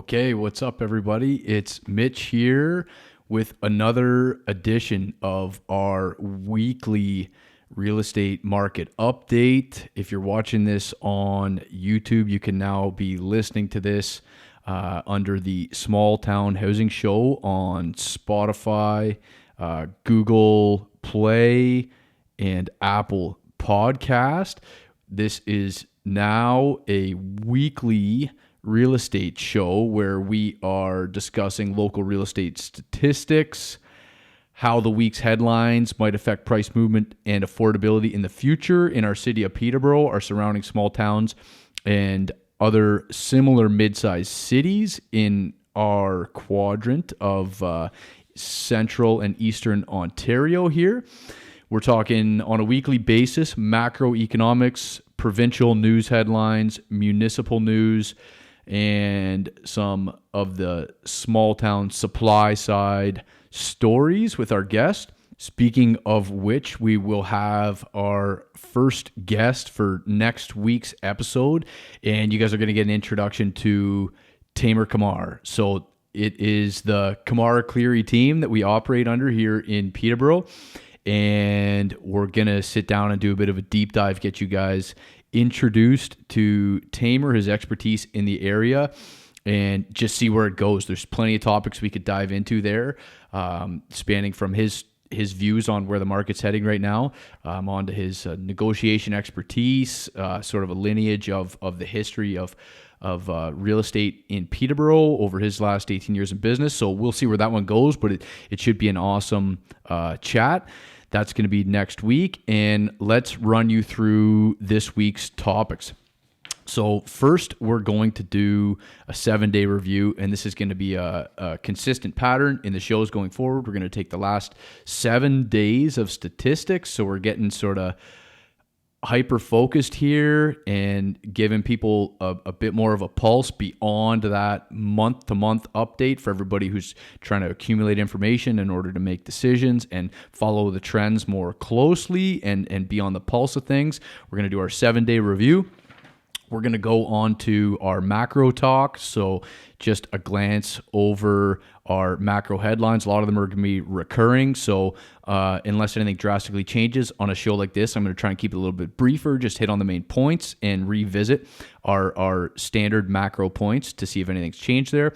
Okay, what's up, everybody? It's Mitch here with another edition of our weekly real estate market update. If you're watching this on YouTube, you can now be listening to this under the Small Town Housing Show on Spotify, Google Play, and Apple Podcast. This is now a weekly real estate show where we are discussing local real estate statistics, how the week's headlines might affect price movement and affordability in the future in our city of Peterborough, our surrounding small towns, and other similar mid-sized cities in our quadrant of central and eastern Ontario here. We're talking on a weekly basis, macroeconomics, provincial news headlines, municipal news, and some of the small town supply side stories with our guest. Speaking of which, we will have our first guest for next week's episode, and you guys are going to get an introduction to Tamer Kamar. So it is the Kamar Cleary team that we operate under here in Peterborough, and we're going to sit down and do a bit of a deep dive, get you guys introduced to Tamer, his expertise in the area, and just see where it goes. There's plenty of topics we could dive into there, spanning from his views on where the market's heading right now, onto his negotiation expertise, sort of a lineage of the history of real estate in Peterborough over his last 18 years in business. So we'll see where that one goes, but it should be an awesome chat. That's going to be next week, and let's run you through this week's topics. So first, we're going to do a 7-day review, and this is going to be a consistent pattern in the shows going forward. We're going to take the last 7 days of statistics, so we're getting sort of hyper-focused here and giving people a bit more of a pulse beyond that month-to-month update for everybody who's trying to accumulate information in order to make decisions and follow the trends more closely and be on the pulse of things. We're going to do our 7-day review. We're going to go on to our macro talk. So just a glance over our macro headlines. A lot of them are going to be recurring. So unless anything drastically changes on a show like this, I'm going to try and keep it a little bit briefer, just hit on the main points and revisit our standard macro points to see if anything's changed there.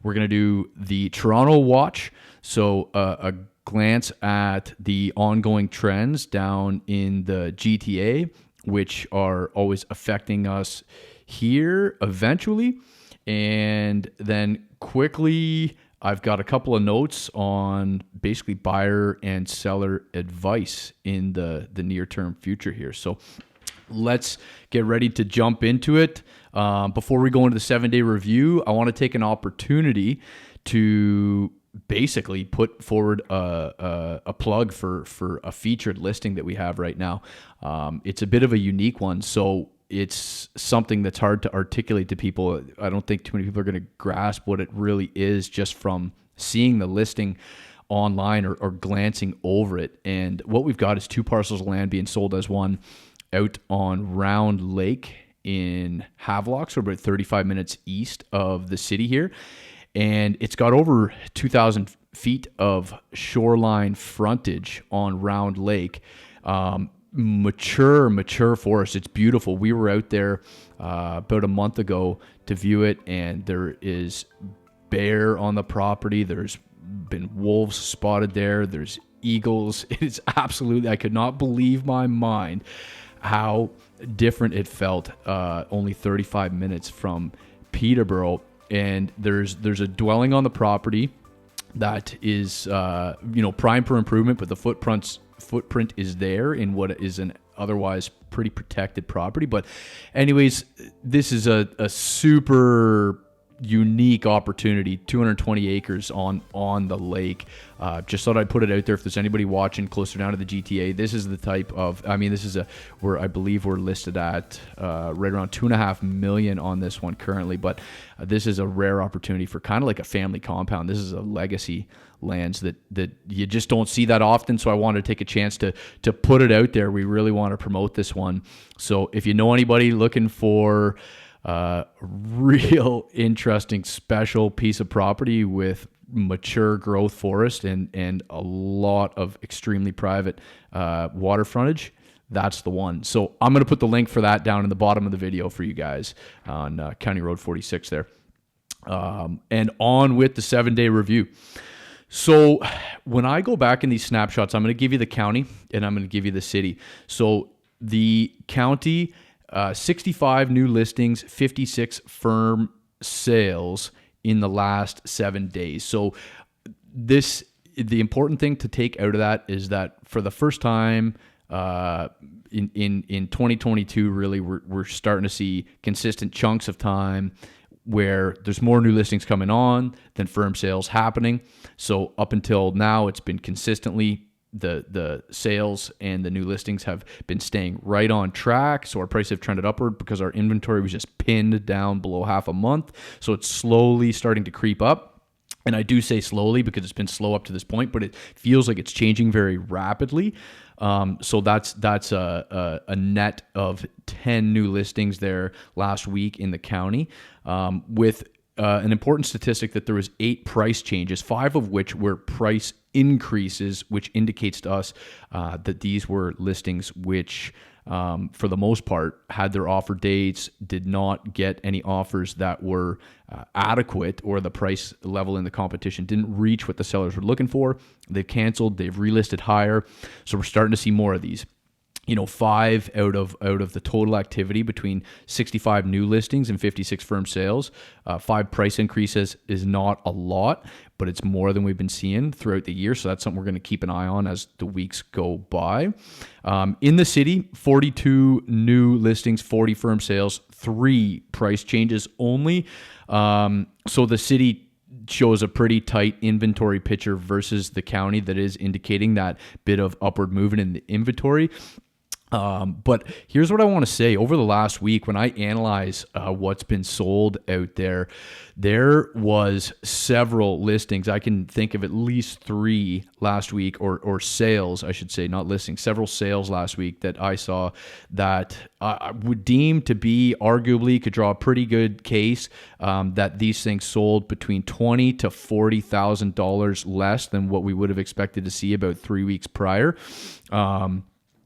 We're going to do the Toronto Watch. So a glance at the ongoing trends down in the GTA, which are always affecting us here eventually. And then quickly, I've got a couple of notes on basically buyer and seller advice in the near-term future here. So let's get ready to jump into it. Before we go into the 7-day review, I want to take an opportunity to basically put forward a plug for a featured listing that we have right now. It's a bit of a unique one, so it's something that's hard to articulate to people. I don't think too many people are going to grasp what it really is just from seeing the listing online or glancing over it. And what we've got is 2 parcels of land being sold as one out on Round Lake in Havelock, so about 35 minutes east of the city here. And it's got over 2,000 feet of shoreline frontage on Round Lake. Mature forest. It's beautiful. We were out there about a month ago to view it, and there is bear on the property. There's been wolves spotted there. There's eagles. It is absolutely, I could not believe my mind how different it felt only 35 minutes from Peterborough. And there's a dwelling on the property that is prime for improvement, but the footprint is there in what is an otherwise pretty protected property. But anyways, this is a super unique opportunity, 220 acres on the lake. Just thought I'd put it out there if there's anybody watching closer down to the GTA. This is the type of, this is where I believe we're listed at right around $2.5 million on this one currently, but this is a rare opportunity for kind of like a family compound. This is a legacy lands that you just don't see that often. So I wanted to take a chance to put it out there. We really want to promote this one. So if you know anybody looking for real interesting, special piece of property with mature growth forest and a lot of extremely private water frontage. That's the one. So I'm going to put the link for that down in the bottom of the video for you guys on County Road 46 there. And on with the 7-day review. So when I go back in these snapshots, I'm going to give you the county and I'm going to give you the city. So the county, 65 new listings, 56 firm sales in the last 7 days. So the important thing to take out of that is that for the first time in 2022, really, we're starting to see consistent chunks of time where there's more new listings coming on than firm sales happening. So up until now, it's been consistently the sales and the new listings have been staying right on track. So our prices have trended upward because our inventory was just pinned down below half a month. So it's slowly starting to creep up. And I do say slowly because it's been slow up to this point, but it feels like it's changing very rapidly. So that's a net of 10 new listings there last week in the county, with an important statistic that there was 8 price changes, 5 of which were price increases, which indicates to us that these were listings which, for the most part, had their offer dates, did not get any offers that were adequate, or the price level in the competition didn't reach what the sellers were looking for. They've canceled, they've relisted higher. So we're starting to see more of these. 5 out of the total activity between 65 new listings and 56 firm sales, 5 price increases is not a lot, but it's more than we've been seeing throughout the year. So that's something we're going to keep an eye on as the weeks go by. In the city, 42 new listings, 40 firm sales, 3 price changes only. So the city shows a pretty tight inventory picture versus the county that is indicating that bit of upward movement in the inventory. But here's what I want to say. Over the last week, when I analyze what's been sold out there, there was several listings. I can think of at least 3 last week, or sales, I should say, not listings, several sales last week that I saw that I would deem to be arguably could draw a pretty good case that these things sold between $20,000 to $40,000 less than what we would have expected to see about 3 weeks prior.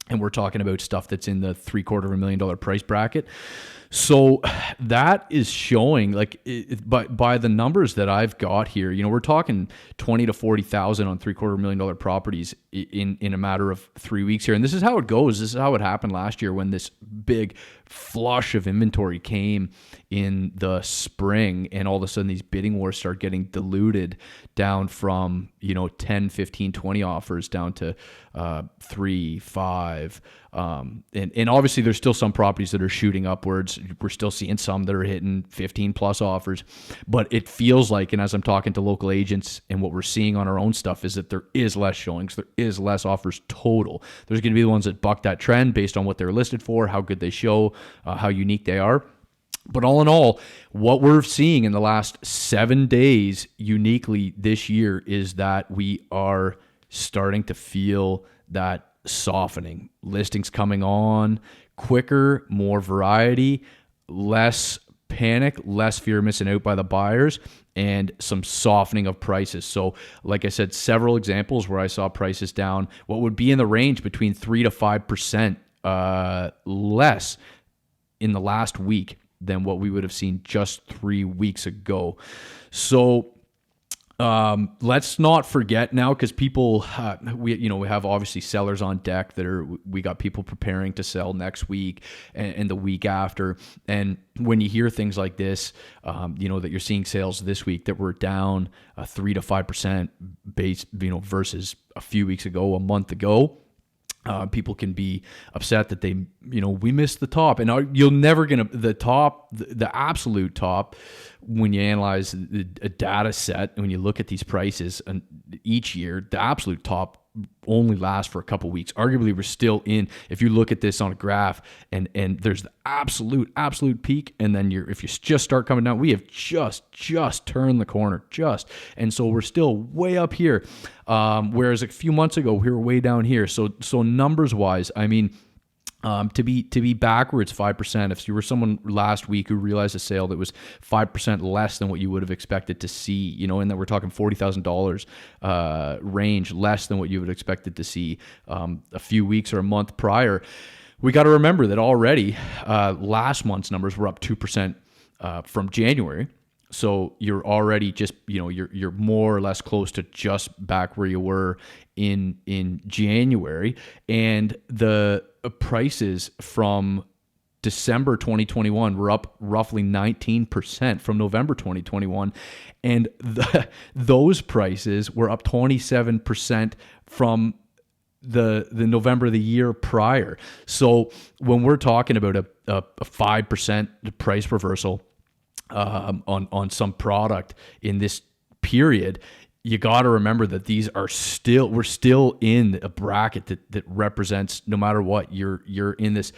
And we're talking about stuff that's in the $750,000 price bracket. So that is showing, by the numbers that I've got here, we're talking 20 to 40,000 on $750,000 properties in a matter of 3 weeks here. And this is how it goes. This is how it happened last year when this big flush of inventory came in the spring, and all of a sudden these bidding wars start getting diluted down from 10, 15, 20 offers down to 3, 5. And obviously there's still some properties that are shooting upwards. We're still seeing some that are hitting 15 plus offers, but it feels like, and as I'm talking to local agents and what we're seeing on our own stuff, is that there is less showings, there is less offers total. There's going to be the ones that buck that trend based on what they're listed for, how good they show, how unique they are. But all in all, what we're seeing in the last 7 days uniquely this year is that we are starting to feel that softening. Listings coming on quicker, more variety, less panic, less fear of missing out by the buyers, and some softening of prices. So like I said, several examples where I saw prices down what would be in the range between 3 to 5% less in the last week than what we would have seen just 3 weeks ago. So let's not forget now, because people, we have obviously sellers on deck we got people preparing to sell next week and the week after. And when you hear things like this, that you're seeing sales this week that were down 3 to 5% base, versus a few weeks ago, a month ago. People can be upset that we missed the top, and you're never gonna the absolute top. When you analyze a data set, when you look at these prices and each year, the absolute top only lasts for a couple weeks. Arguably, we're still in. If you look at this on a graph, and there's the absolute peak, and then if you just start coming down, we have just turned the corner, and so we're still way up here. Whereas a few months ago, we were way down here. So numbers wise, I mean, To be backwards 5%. If you were someone last week who realized a sale that was 5% less than what you would have expected to see, and that we're talking $40,000 range, less than what you would have expected to see a few weeks or a month prior, we got to remember that already last month's numbers were up 2% from January. So you're already just, you're more or less close to just back where you were in January. And the prices from December 2021 were up roughly 19% from November 2021. And those prices were up 27% from the November of the year prior. So when we're talking about a 5% price reversal on some product in this period, you got to remember that we're still in a bracket that represents, no matter what, you're in this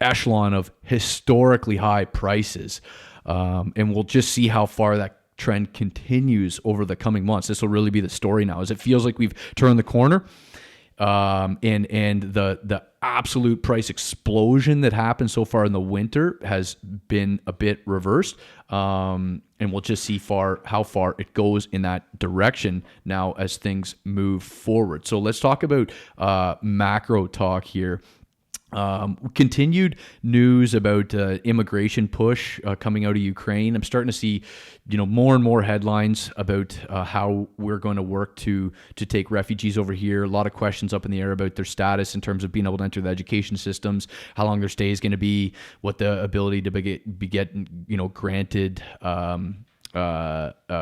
echelon of historically high prices, and we'll just see how far that trend continues over the coming months. This will really be the story now, as it feels like we've turned the corner. And the absolute price explosion that happened so far in the winter has been a bit reversed. And we'll just see how far it goes in that direction now as things move forward. So let's talk about macro talk here. Continued news about immigration push coming out of Ukraine. I'm starting to see, more and more headlines about how we're going to work to take refugees over here. A lot of questions up in the air about their status in terms of being able to enter the education systems, how long their stay is going to be, what the ability to be granted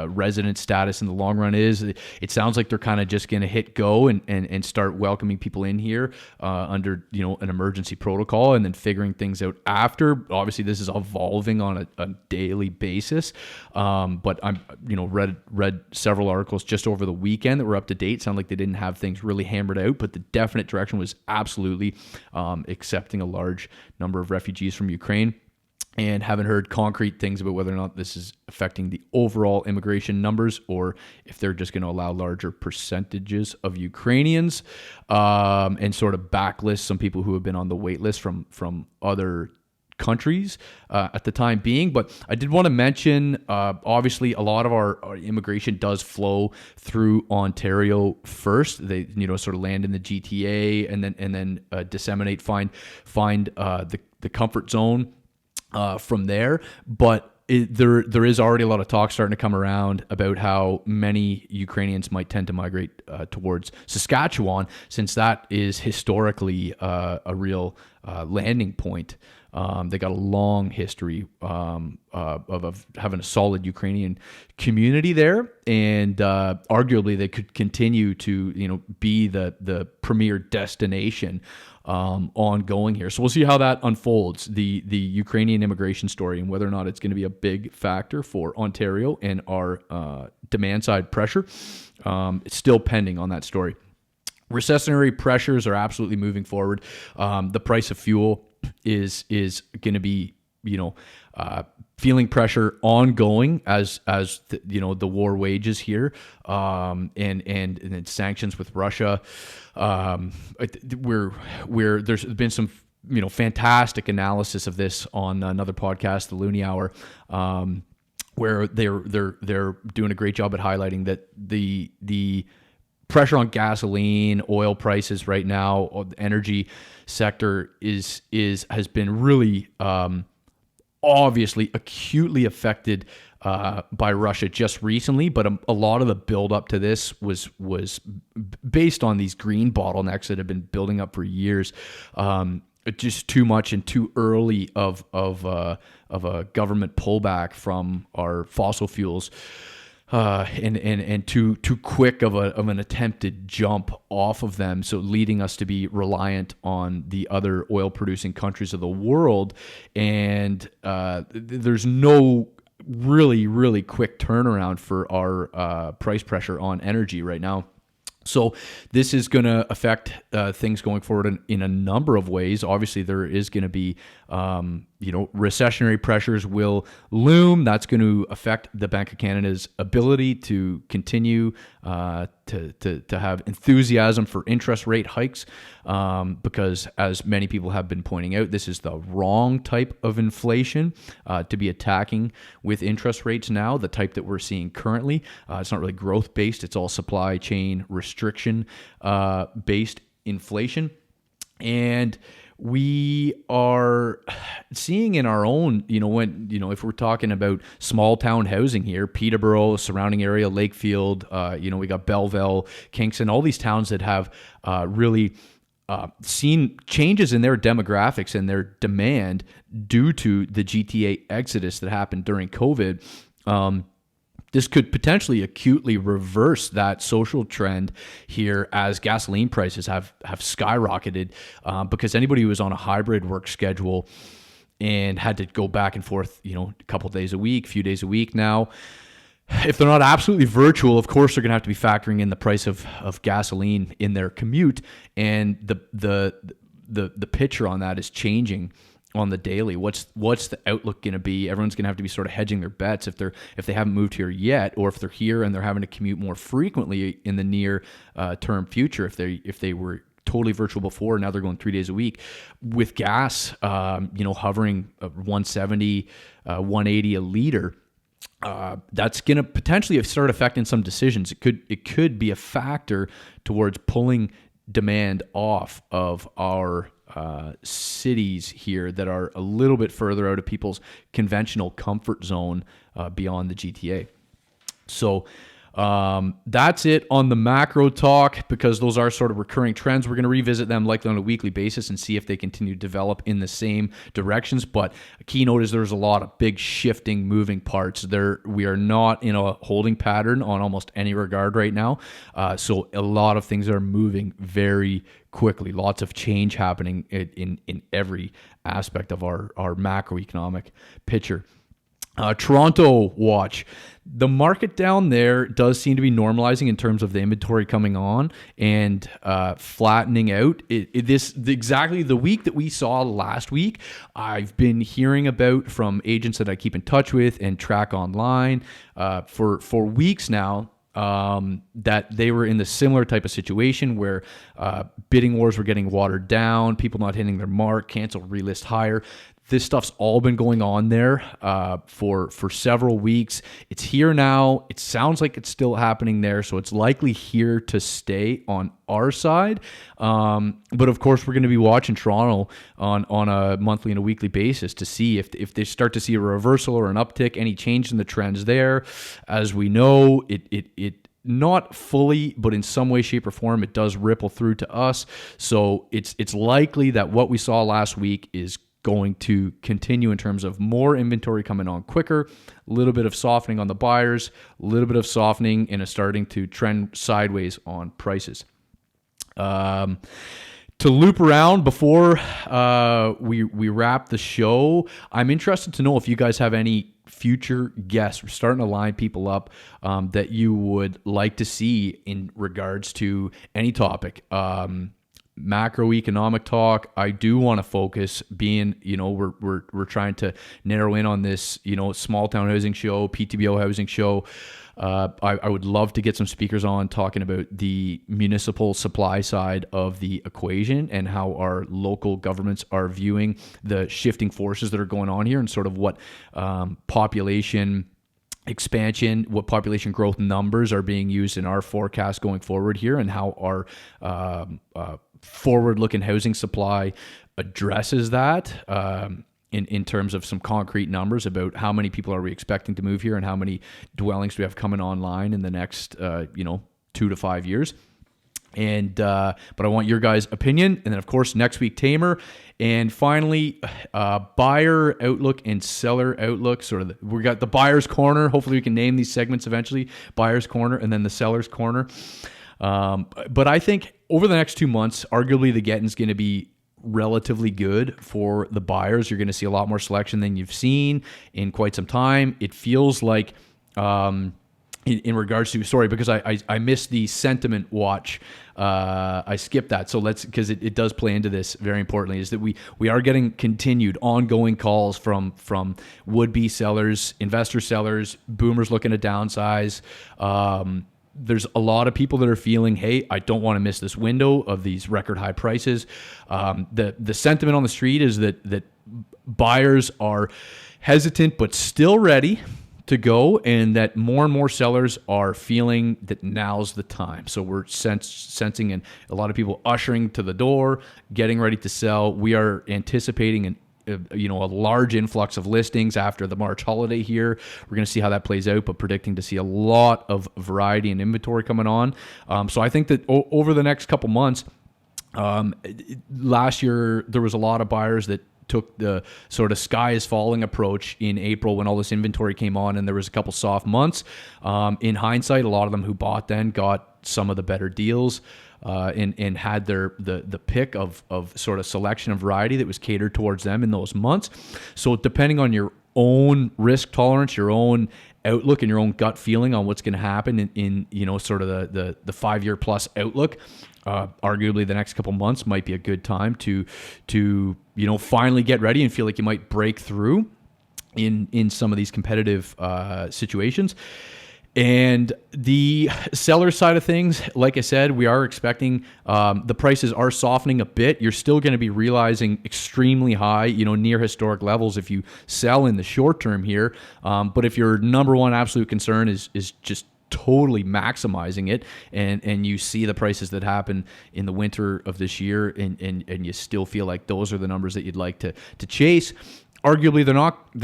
resident status in the long run is. It sounds like they're kind of just going to hit go and start welcoming people in here under an emergency protocol, and then figuring things out after. Obviously, this is evolving on a daily basis, but I'm read several articles just over the weekend that were up to date. Sound like they didn't have things really hammered out, but the definite direction was absolutely accepting a large number of refugees from Ukraine. And haven't heard concrete things about whether or not this is affecting the overall immigration numbers, or if they're just going to allow larger percentages of Ukrainians and sort of backlist some people who have been on the wait list from other countries at the time being. But I did want to mention, obviously, a lot of our immigration does flow through Ontario first. They sort of land in the GTA and then disseminate, find the comfort zone from there. But there is already a lot of talk starting to come around about how many Ukrainians might tend to migrate towards Saskatchewan, since that is historically a real landing point. They got a long history of having a solid Ukrainian community there, and arguably they could continue to be the premier destination ongoing here. So we'll see how that unfolds, the Ukrainian immigration story, and whether or not it's going to be a big factor for Ontario and our demand side pressure. It's still pending on that story. Recessionary pressures are absolutely moving forward. The price of fuel is going to be feeling pressure ongoing as the war wages here, and sanctions with Russia. There's been some fantastic analysis of this on another podcast, the Looney Hour, where they're doing a great job at highlighting that the pressure on gasoline, oil prices right now, the energy sector has been really obviously acutely affected by Russia just recently, but a lot of the build up to this was based on these green bottlenecks that have been building up for years. Just too much and too early of a government pullback from our fossil fuels. And too quick of an attempted jump off of them, so leading us to be reliant on the other oil producing countries of the world. And there's no really quick turnaround for our price pressure on energy right now. So this is going to affect things going forward in a number of ways. Obviously, there is going to be recessionary pressures will loom. That's going to affect the Bank of Canada's ability to continue to have enthusiasm for interest rate hikes, because as many people have been pointing out, this is the wrong type of inflation to be attacking with interest rates now, the type that we're seeing currently. It's not really growth-based. It's all supply chain restriction based inflation. And we are seeing in our own, if we're talking about small town housing here, Peterborough, surrounding area, Lakefield, we got Belleville, Kingston, all these towns that have really seen changes in their demographics and their demand due to the GTA exodus that happened during COVID. This could potentially acutely reverse that social trend here as gasoline prices have skyrocketed, because anybody who was on a hybrid work schedule and had to go back and forth, a couple of days a week, a few days a week now, if they're not absolutely virtual, of course they're going to have to be factoring in the price of gasoline in their commute, and the picture on that is changing on the daily. What's the outlook going to be? Everyone's going to have to be sort of hedging their bets if they haven't moved here yet, or if they're here and they're having to commute more frequently in the near term future. If they were totally virtual before, now they're going 3 days a week with gas, hovering 170, 180 a liter. That's going to potentially start affecting some decisions. It could be a factor towards pulling demand off of our cities here that are a little bit further out of people's conventional comfort zone beyond the GTA. So that's it on the macro talk, because those are sort of recurring trends. We're going to revisit them likely on a weekly basis and see if they continue to develop in the same directions. But a key note is there's a lot of big shifting, moving parts. We are not in a holding pattern on almost any regard right now. So a lot of things are moving very quickly. Lots of change happening in every aspect of our macroeconomic picture. Toronto watch. The market down there does seem to be normalizing in terms of the inventory coming on and flattening out. Exactly the week that we saw last week, I've been hearing about from agents that I keep in touch with and track online for weeks now. That they were in the similar type of situation where bidding wars were getting watered down, people not hitting their mark, cancel, relist higher. This stuff's all been going on there for several weeks. It's here now. It sounds like it's still happening there, so it's likely here to stay on our side. But of course, we're going to be watching Toronto on a monthly and a weekly basis to see if they start to see a reversal or an uptick, any change in the trends there. As we know, it not fully, but in some way, shape, or form, it does ripple through to us. So it's likely that what we saw last week is going to continue in terms of more inventory coming on quicker, a little bit of softening on the buyers, a little bit of softening and starting to trend sideways on prices. To loop around before we wrap the show, I'm interested to know if you guys have any future guests. We're starting to line people up that you would like to see in regards to any topic. Macroeconomic talk. I do want to focus being, we're trying to narrow in on this, small town housing show, PTBO housing show. I would love to get some speakers on talking about the municipal supply side of the equation and how our local governments are viewing the shifting forces that are going on here and sort of what population expansion, what population growth numbers are being used in our forecast going forward here, and how our forward-looking housing supply addresses that in terms of some concrete numbers about how many people are we expecting to move here and how many dwellings do we have coming online in the next 2 to 5 years. And but I want your guys' opinion, and then of course next week Tamer, and finally buyer outlook and seller outlook. We got the buyer's corner. Hopefully we can name these segments eventually. Buyer's corner, and then the seller's corner. But I think over the next 2 months, arguably the getting's going to be relatively good for the buyers. You're going to see a lot more selection than you've seen in quite some time. It feels like in regards to, sorry, because I missed the sentiment watch. I skipped that. So because it does play into this very importantly, is that we are getting continued ongoing calls from would-be sellers, investor sellers, boomers looking to downsize. There's a lot of people that are feeling, hey, I don't want to miss this window of these record high prices. The sentiment on the street is that buyers are hesitant but still ready to go, and that more and more sellers are feeling that now's the time. So we're sensing and a lot of people ushering to the door, getting ready to sell. We are anticipating a large influx of listings after the March holiday here. We're going to see how that plays out, but predicting to see a lot of variety and inventory coming on. So I think that over the next couple months, last year there was a lot of buyers that took the sort of sky is falling approach in April when all this inventory came on, and there was a couple soft months. In hindsight, a lot of them who bought then got some of the better deals and had the pick of sort of selection and variety that was catered towards them in those months. So depending on your own risk tolerance, your own outlook, and your own gut feeling on what's going to happen in sort of the 5-year plus outlook, arguably the next couple months might be a good time to finally get ready and feel like you might break through in some of these competitive situations. And the seller side of things, like I said, we are expecting the prices are softening a bit. You're still going to be realizing extremely high, near historic levels if you sell in the short term here. But if your number one absolute concern is just totally maximizing it, and you see the prices that happen in the winter of this year, and you still feel like those are the numbers that you'd like to chase, arguably they're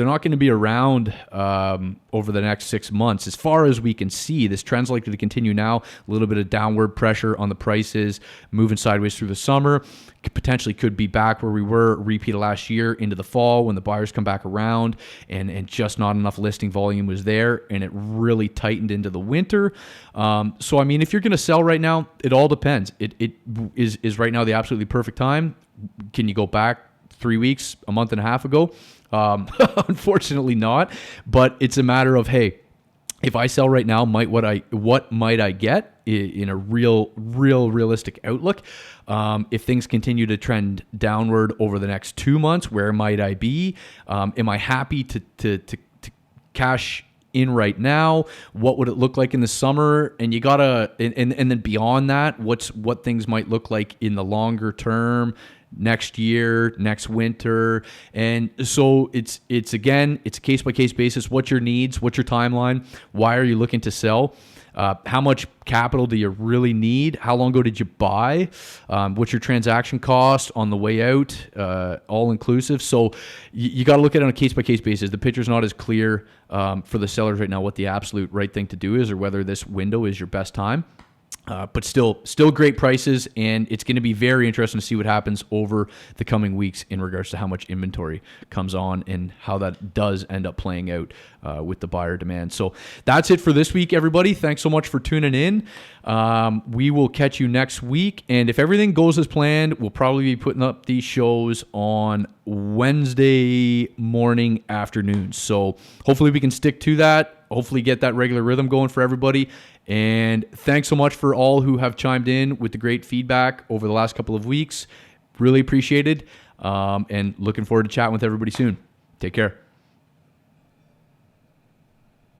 not going to be around over the next 6 months. As far as we can see, this trend's likely to continue now. A little bit of downward pressure on the prices, moving sideways through the summer. Potentially could be back where we were, repeat of last year into the fall when the buyers come back around and just not enough listing volume was there, and it really tightened into the winter. So I mean, if you're going to sell right now, it all depends. It is right now the absolutely perfect time. Can you go back 3 weeks, a month and a half ago? Unfortunately not, but it's a matter of, hey, if I sell right now, what might I get in a realistic outlook? If things continue to trend downward over the next 2 months, where might I be? Am I happy to cash in right now? What would it look like in the summer? And you gotta, and then beyond that, what things might look like in the longer term, next year, next winter. And so it's a case by case basis. What's your needs? What's your timeline? Why are you looking to sell? How much capital do you really need? How long ago did you buy? What's your transaction cost on the way out? All inclusive. So you got to look at it on a case by case basis. The picture's not as clear for the sellers right now what the absolute right thing to do is, or whether this window is your best time. But still great prices, and it's going to be very interesting to see what happens over the coming weeks in regards to how much inventory comes on and how that does end up playing out with the buyer demand. So that's it for this week, everybody. Thanks so much for tuning in. We will catch you next week, and if everything goes as planned, we'll probably be putting up these shows on Wednesday morning afternoons. So hopefully we can stick to that. Hopefully get that regular rhythm going for everybody. And thanks so much for all who have chimed in with the great feedback over the last couple of weeks. Really appreciated. And looking forward to chatting with everybody soon. Take care.